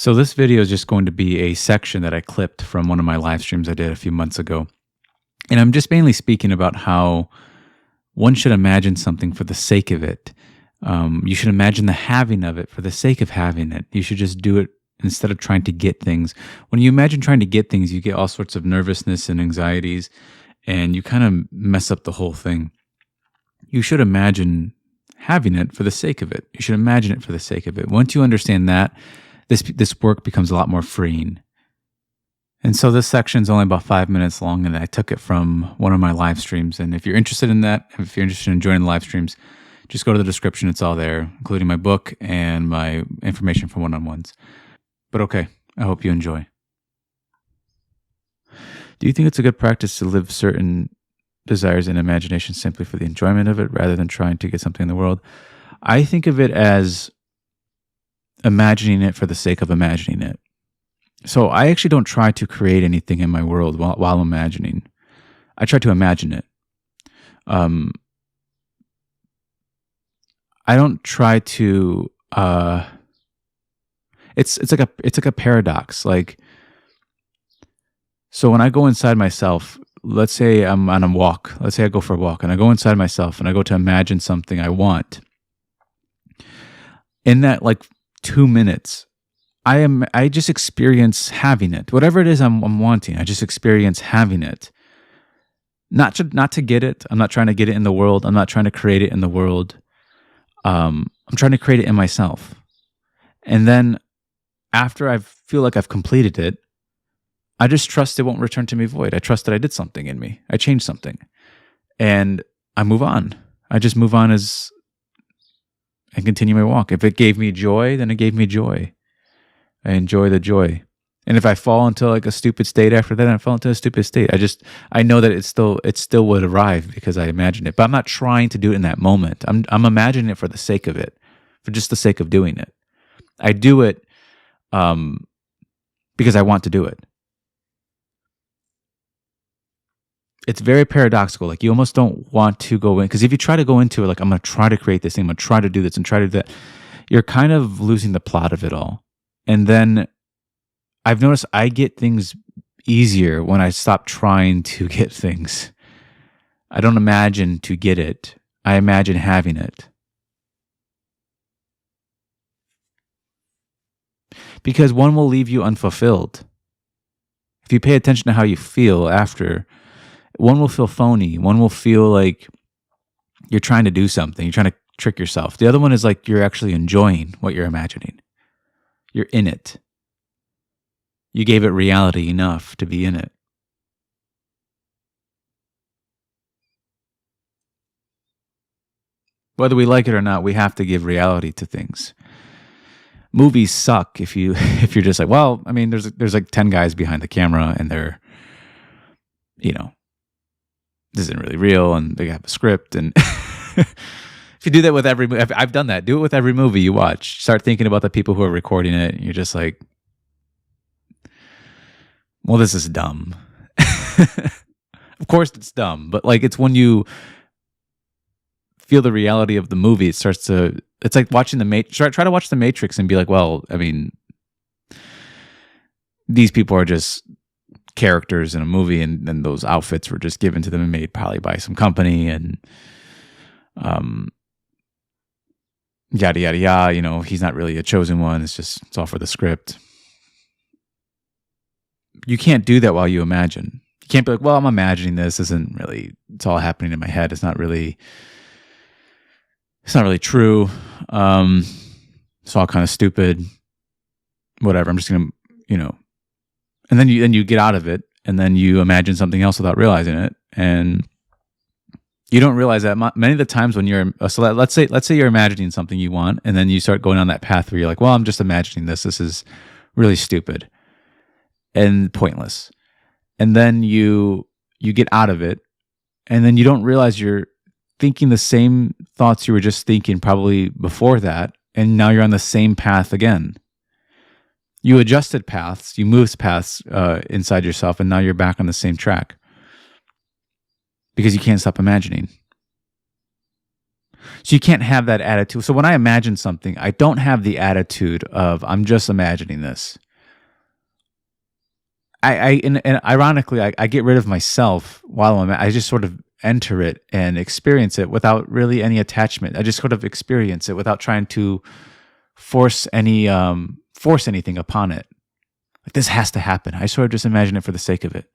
So this video is just going to be a section that I clipped from one of my live streams I did a few months ago. And I'm just mainly speaking about how one should imagine something for the sake of it. You should imagine the having of it for the sake of having it. You should just do it instead of trying to get things. When you imagine trying to get things, you get all sorts of nervousness and anxieties, and you kind of mess up the whole thing. You should imagine having it for the sake of it. You should imagine it for the sake of it. Once you understand that, this work becomes a lot more freeing. And so this section is only about 5 minutes long, and I took it from one of my live streams. And if you're interested in that, if you're interested in joining the live streams, just go to the description. It's all there, including my book and my information for one-on-ones. But okay, I hope you enjoy. Do you think it's a good practice to live certain desires and imagination simply for the enjoyment of it rather than trying to get something in the world? I think of it as imagining it for the sake of imagining it. So I actually don't try to create anything in my world while imagining. I try to imagine it. I don't try to. It's like a paradox. Like, so when I go inside myself, let's say I'm on a walk. Let's say I go for a walk and I go inside myself and I go to imagine something I want. In that 2 minutes, I just experience having it. Whatever it is I'm wanting, I just experience having it. Not to get it. I'm not trying to get it in the world. I'm not trying to create it in the world. I'm trying to create it in myself. And then after I feel like I've completed it, I just trust it won't return to me void. I trust that I did something in me. I changed something. And I move on. I just move on and continue my walk. If it gave me joy, then it gave me joy. I enjoy the joy. And if I fall into a stupid state after that, I fall into a stupid state. I know that it still would arrive because I imagined it. But I'm not trying to do it in that moment. I'm imagining it for the sake of it, for just the sake of doing it. I do it because I want to do it. It's very paradoxical. You almost don't want to go in, because if you try to go into it, I'm going to try to create this thing, I'm going to try to do this and try to do that, you're kind of losing the plot of it all. And then I've noticed I get things easier when I stop trying to get things. I don't imagine to get it. I imagine having it. Because one will leave you unfulfilled. If you pay attention to how you feel after, one will feel phony. One will feel like you're trying to do something. You're trying to trick yourself. The other one is you're actually enjoying what you're imagining. You're in it. You gave it reality enough to be in it. Whether we like it or not, we have to give reality to things. Movies suck if you're just there's 10 guys behind the camera and they're, this isn't really real, and they have a script. And if you do that with every movie, I've done that. Do it with every movie you watch. Start thinking about the people who are recording it, and you're just like, well, this is dumb. Of course it's dumb, but it's when you feel the reality of the movie, it's like watching try to watch The Matrix and be like, well, these people are just characters in a movie, and then those outfits were just given to them and made probably by some company, and yada yada yada. He's not really a chosen one. It's all for the script. You can't do that while you imagine. You can't be like, well, I'm imagining this. Isn't really. It's all happening in my head. It's not really true. It's all kind of stupid. Whatever. I'm just gonna, And then you get out of it, and then you imagine something else without realizing it, and you don't realize that many of the times when you're let's say you're imagining something you want, and then you start going on that path where you're like, well, I'm just imagining this. This is really stupid and pointless, and then you get out of it, and then you don't realize you're thinking the same thoughts you were just thinking probably before that, and now you're on the same path again. You adjusted paths, you moved paths inside yourself, and now you're back on the same track because you can't stop imagining. So you can't have that attitude. So when I imagine something, I don't have the attitude of I'm just imagining this. And ironically, I get rid of myself while I just sort of enter it and experience it without really any attachment. I just sort of experience it without trying to force anything upon it. Like this has to happen. I sort of just imagine it for the sake of it.